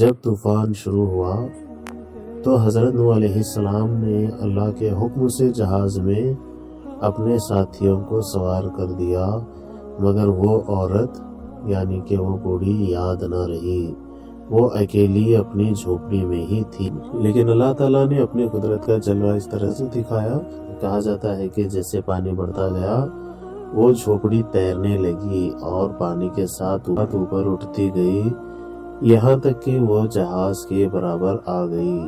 جب طوفان شروع ہوا تو حضرت نوح علیہ السلام نے اللہ کے حکم سے جہاز میں اپنے ساتھیوں کو سوار کر دیا، مگر وہ عورت یعنی کہ وہ بوڑھی یاد نہ رہی، وہ اکیلی اپنی جھوپڑی میں ہی تھی۔ لیکن اللہ تعالیٰ نے اپنی قدرت کا جلوہ اس طرح سے دکھایا، کہا جاتا ہے کہ جیسے پانی بڑھتا گیا وہ جھوپڑی تیرنے لگی اور پانی کے ساتھ اوپر اٹھتی گئی، یہاں تک کہ وہ جہاز کے برابر آ گئی۔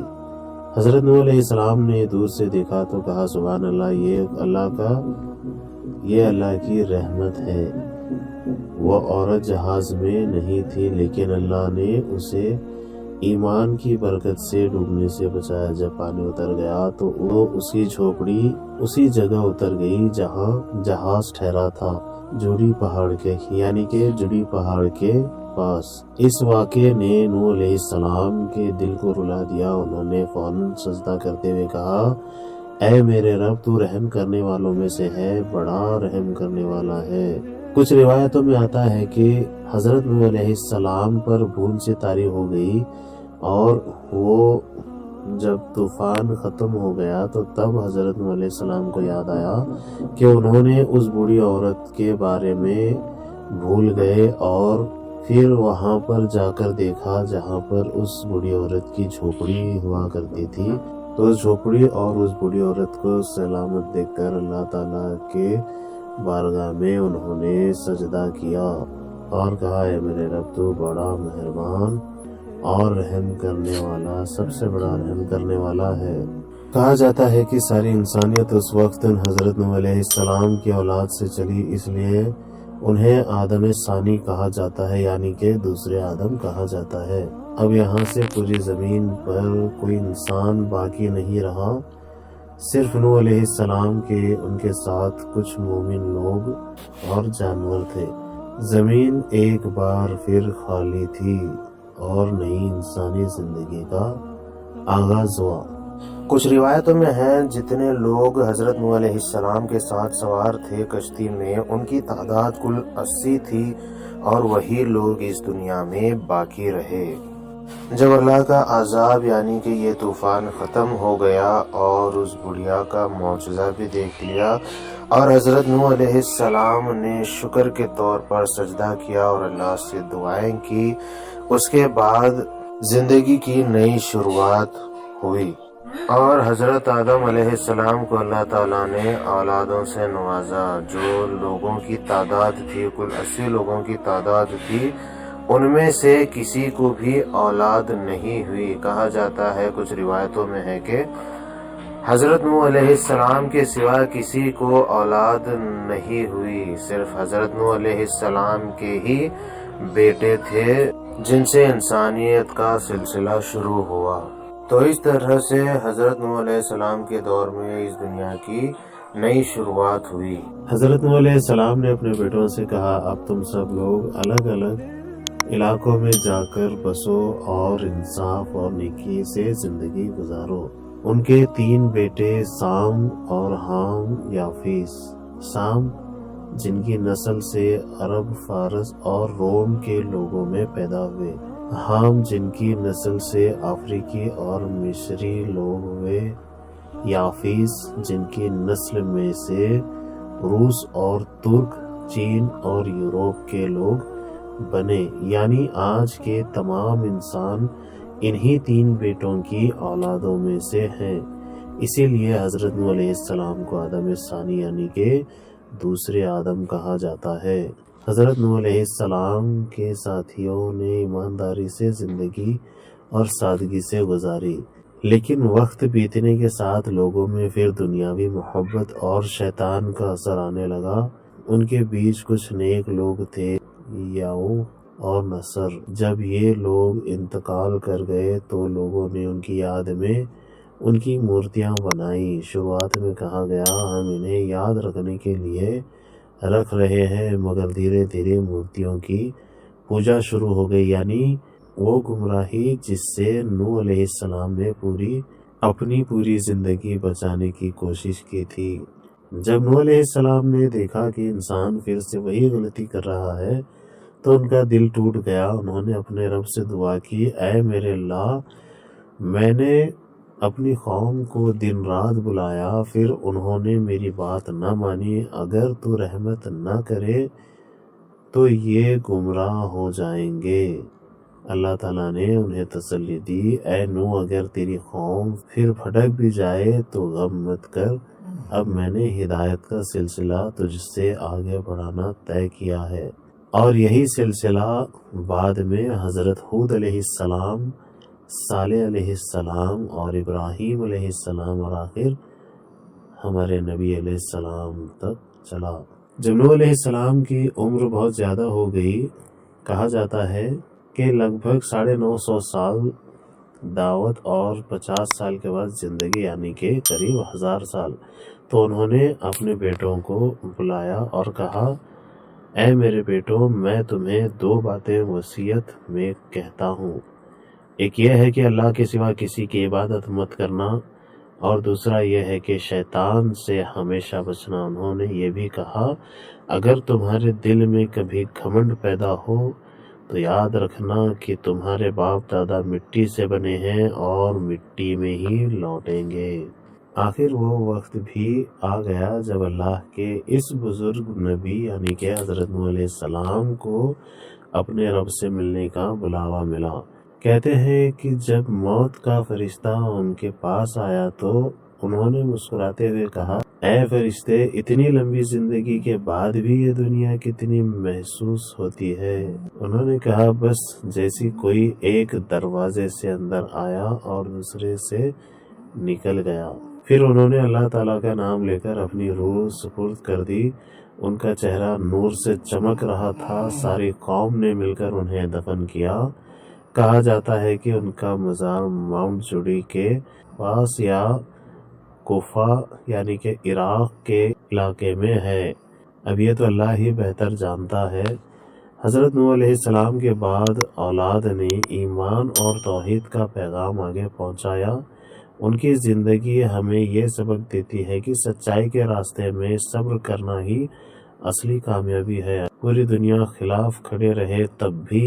حضرت نوح علیہ السلام نے دور سے دیکھا تو کہا سبحان اللہ، یہ اللہ کی رحمت ہے۔ وہ عورت جہاز میں نہیں تھی، لیکن اللہ نے اسے ایمان کی برکت سے ڈوبنے سے بچایا۔ جب پانی اتر گیا تو وہ اس کی جھوپڑی اسی جگہ اتر گئی جہاں جہاز ٹھہرا تھا، جوڑی پہاڑ کے پاس۔ اس واقعے نے نوح علیہ السلام کے دل کو رلا دیا۔ انہوں نے فوراً سجدہ کرتے ہوئے کہا، اے میرے رب، تو رحم کرنے والوں میں سے ہے، بڑا رحم کرنے والا ہے۔ کچھ روایتوں میں آتا ہے کہ حضرت نوح علیہ السلام پر بھول سے طاری ہو گئی، اور وہ جب طوفان ختم ہو گیا تو تب حضرت نوح علیہ السلام کو یاد آیا کہ انہوں نے اس بوڑھی عورت کے بارے میں بھول گئے، اور پھر وہاں پر جا کر دیکھا جہاں پر اس بوڑھی عورت کی جھوپڑی ہوا کرتی تھی، تو اس جھوپڑی اور اس بوڑھی عورت کو سلامت دیکھ کر اللہ تعالیٰ کے بارگاہ میں انہوں نے سجدہ کیا اور کہا، اے میرے رب، تو بڑا مہربان اور رحم کرنے والا، سب سے بڑا رحم کرنے والا ہے۔ کہا جاتا ہے کہ ساری انسانیت اس وقت حضرت نوح علیہ السلام کی اولاد سے چلی، اس لیے انہیں آدم ثانی کہا جاتا ہے، یعنی کہ دوسرے آدم کہا جاتا ہے۔ اب یہاں سے پوری زمین پر کوئی انسان باقی نہیں رہا، صرف نوح علیہ السلام کے ان کے ساتھ کچھ مومن لوگ اور جانور تھے۔ زمین ایک بار پھر خالی تھی اور نئی انسانی زندگی کا آغاز ہوا۔ کچھ روایتوں میں ہیں جتنے لوگ حضرت نوح علیہ السلام کے ساتھ سوار تھے کشتی میں، ان کی تعداد کل 80 تھی، اور وہی لوگ اس دنیا میں باقی رہے۔ جب اللہ کا عذاب یعنی کہ یہ طوفان ختم ہو گیا اور اس بڑھیا کا معجزہ بھی دیکھ لیا، اور حضرت نوح علیہ السلام نے شکر کے طور پر سجدہ کیا اور اللہ سے دعائیں کی، اس کے بعد زندگی کی نئی شروعات ہوئی، اور حضرت آدم علیہ السلام کو اللہ تعالیٰ نے اولادوں سے نوازا۔ جو لوگوں کی تعداد تھی، کل 80 لوگوں کی تعداد تھی، ان میں سے کسی کو بھی اولاد نہیں ہوئی۔ کہا جاتا ہے، کچھ روایتوں میں ہے کہ حضرت نوح علیہ السلام کے سوا کسی کو اولاد نہیں ہوئی، صرف حضرت نوح علیہ السلام کے ہی بیٹے تھے جن سے انسانیت کا سلسلہ شروع ہوا۔ تو اس طرح سے حضرت نوح علیہ السلام کے دور میں اس دنیا کی نئی شروعات ہوئی۔ حضرت نوح علیہ السلام نے اپنے بیٹوں سے کہا، اب تم سب لوگ الگ الگ علاقوں میں جا کر بسو اور انصاف اور نیکی سے زندگی گزارو۔ ان کے 3 بیٹے سام اور حام یافیس، سام جن کی نسل سے عرب، فارس اور روم کے لوگوں میں پیدا ہوئے، حام جن کی نسل سے افریقی اور مصری لوگ ہوئے، یافیس جن کی نسل میں سے روس اور ترک، چین اور یوروپ کے لوگ بنے، یعنی آج کے تمام انسان انہی 3 بیٹوں کی اولادوں میں سے ہیں۔ اسی لیے حضرت نوح علیہ السلام کو آدم ثانی یعنی کہ دوسرے آدم کہا جاتا ہے۔ حضرت نوح علیہ السلام کے ساتھیوں نے ایمانداری سے زندگی اور سادگی سے گزاری، لیکن وقت بیتنے کے ساتھ لوگوں میں پھر دنیاوی محبت اور شیطان کا اثر آنے لگا۔ ان کے بیچ کچھ نیک لوگ تھے، یعوق اور نصر۔ جب یہ لوگ انتقال کر گئے تو لوگوں نے ان کی یاد میں ان کی مورتیاں بنائیں۔ شروعات میں کہا گیا، ہم انہیں یاد رکھنے کے لیے رکھ رہے ہیں، مگر دھیرے دھیرے مورتیوں کی پوجا شروع ہو گئی، یعنی وہ گمراہی جس سے نوح علیہ السلام نے اپنی پوری زندگی بچانے کی کوشش کی تھی۔ جب نوح علیہ السلام نے دیکھا کہ انسان پھر سے وہی غلطی کر رہا ہے تو ان کا دل ٹوٹ گیا۔ انہوں نے اپنے رب سے دعا کی، اے میرے اللہ، میں نے اپنی قوم کو دن رات بلایا، پھر انہوں نے میری بات نہ مانی، اگر تو رحمت نہ کرے تو یہ گمراہ ہو جائیں گے۔ اللہ تعالیٰ نے انہیں تسلی دی، اے نوح، اگر تیری قوم پھر بھٹک بھی جائے تو غم مت کر، اب میں نے ہدایت کا سلسلہ تجھ سے آگے بڑھانا طے کیا ہے۔ اور یہی سلسلہ بعد میں حضرت ہود علیہ السلام، صالح علیہ السلام اور ابراہیم علیہ السلام اور آخر ہمارے نبی علیہ السلام تک چلا۔ جب نوح علیہ السلام کی عمر بہت زیادہ ہو گئی، کہا جاتا ہے کہ لگ بھگ 950 سال دعوت اور 50 سال کے بعد زندگی، یعنی کہ قریب 1000 سال، تو انہوں نے اپنے بیٹوں کو بلایا اور کہا، اے میرے بیٹوں، میں تمہیں 2 باتیں وصیت میں کہتا ہوں۔ ایک یہ ہے کہ اللہ کے سوا کسی کی عبادت مت کرنا، اور دوسرا یہ ہے کہ شیطان سے ہمیشہ بچنا۔ انہوں نے یہ بھی کہا، اگر تمہارے دل میں کبھی گھمنڈ پیدا ہو تو یاد رکھنا کہ تمہارے باپ دادا مٹی سے بنے ہیں اور مٹی میں ہی لوٹیں گے۔ آخر وہ وقت بھی آ گیا جب اللہ کے اس بزرگ نبی یعنی کہ حضرت نوح علیہ السلام کو اپنے رب سے ملنے کا بلاوا ملا۔ کہتے ہیں کہ جب موت کا فرشتہ ان کے پاس آیا تو انہوں نے مسکراتے ہوئے کہا، اے فرشتے، اتنی لمبی زندگی کے بعد بھی یہ دنیا کتنی محسوس ہوتی ہے۔ انہوں نے کہا، بس جیسی کوئی ایک دروازے سے اندر آیا اور دوسرے سے نکل گیا۔ پھر انہوں نے اللہ تعالیٰ کا نام لے کر اپنی روح سپرد کر دی۔ ان کا چہرہ نور سے چمک رہا تھا۔ ساری قوم نے مل کر انہیں دفن کیا۔ کہا جاتا ہے کہ ان کا مزار ماؤنٹ جوڈی کے پاس یا کوفہ یعنی کہ عراق کے علاقے میں ہے۔ اب یہ تو اللہ ہی بہتر جانتا ہے۔ حضرت نوح علیہ السلام کے بعد اولاد نے ایمان اور توحید کا پیغام آگے پہنچایا۔ ان کی زندگی ہمیں یہ سبق دیتی ہے کہ سچائی کے راستے میں صبر کرنا ہی اصلی کامیابی ہے۔ پوری دنیا خلاف کھڑے رہے تب بھی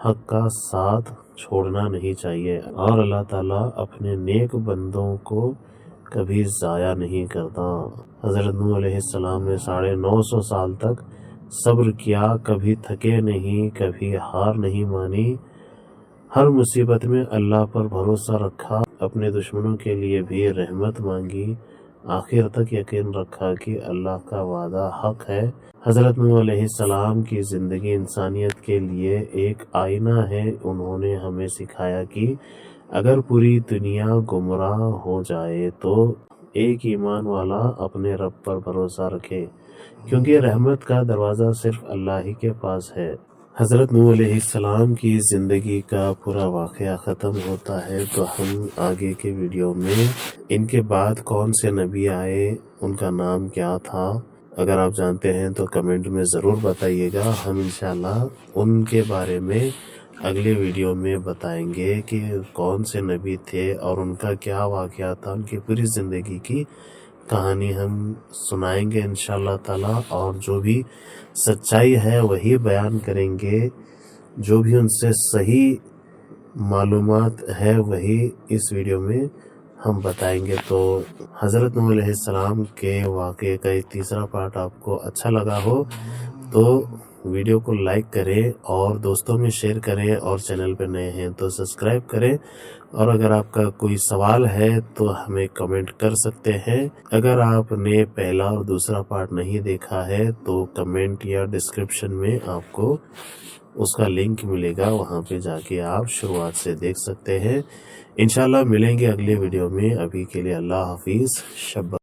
حق کا ساتھ چھوڑنا نہیں چاہیے، اور اللہ تعالیٰ اپنے نیک بندوں کو کبھی ضائع نہیں کرتا۔ حضرت نوح علیہ السلام نے 950 سال تک صبر کیا، کبھی تھکے نہیں، کبھی ہار نہیں مانی، ہر مصیبت میں اللہ پر بھروسہ رکھا، اپنے دشمنوں کے لیے بھی رحمت مانگی، آخر تک یقین رکھا کہ اللہ کا وعدہ حق ہے۔ حضرت نوح علیہ السلام کی زندگی انسانیت کے لیے ایک آئینہ ہے۔ انہوں نے ہمیں سکھایا کہ اگر پوری دنیا گمراہ ہو جائے تو ایک ایمان والا اپنے رب پر بھروسہ رکھے، کیونکہ رحمت کا دروازہ صرف اللہ ہی کے پاس ہے۔ حضرت نوح علیہ السلام کی زندگی کا پورا واقعہ ختم ہوتا ہے، تو ہم آگے کے ویڈیو میں ان کے بعد کون سے نبی آئے، ان کا نام کیا تھا، اگر آپ جانتے ہیں تو کمنٹ میں ضرور بتائیے گا۔ ہم انشاءاللہ ان کے بارے میں اگلے ویڈیو میں بتائیں گے کہ کون سے نبی تھے اور ان کا کیا واقعہ تھا، ان کی پوری زندگی کی کہانی ہم سنائیں گے انشاءاللہ تعالی، اور جو بھی سچائی ہے وہی بیان کریں گے، جو بھی ان سے صحیح معلومات ہے وہی اس ویڈیو میں ہم بتائیں گے۔ تو حضرت نوح علیہ السلام کے واقعے کا ایک تیسرا پارٹ آپ کو اچھا لگا ہو تو ویڈیو کو لائک کریں اور دوستوں میں شیئر کریں، اور چینل پہ نئے ہیں تو سبسکرائب کریں، اور اگر آپ کا کوئی سوال ہے تو ہمیں کمنٹ کر سکتے ہیں۔ اگر آپ نے پہلا اور دوسرا پارٹ نہیں دیکھا ہے تو کمنٹ یا ڈسکرپشن میں آپ کو اس کا لنک ملے گا، وہاں پہ جا کے آپ شروعات سے دیکھ سکتے ہیں۔ انشاءاللہ ملیں گے اگلے ویڈیو میں، ابھی کے لیے اللہ حافظ، شب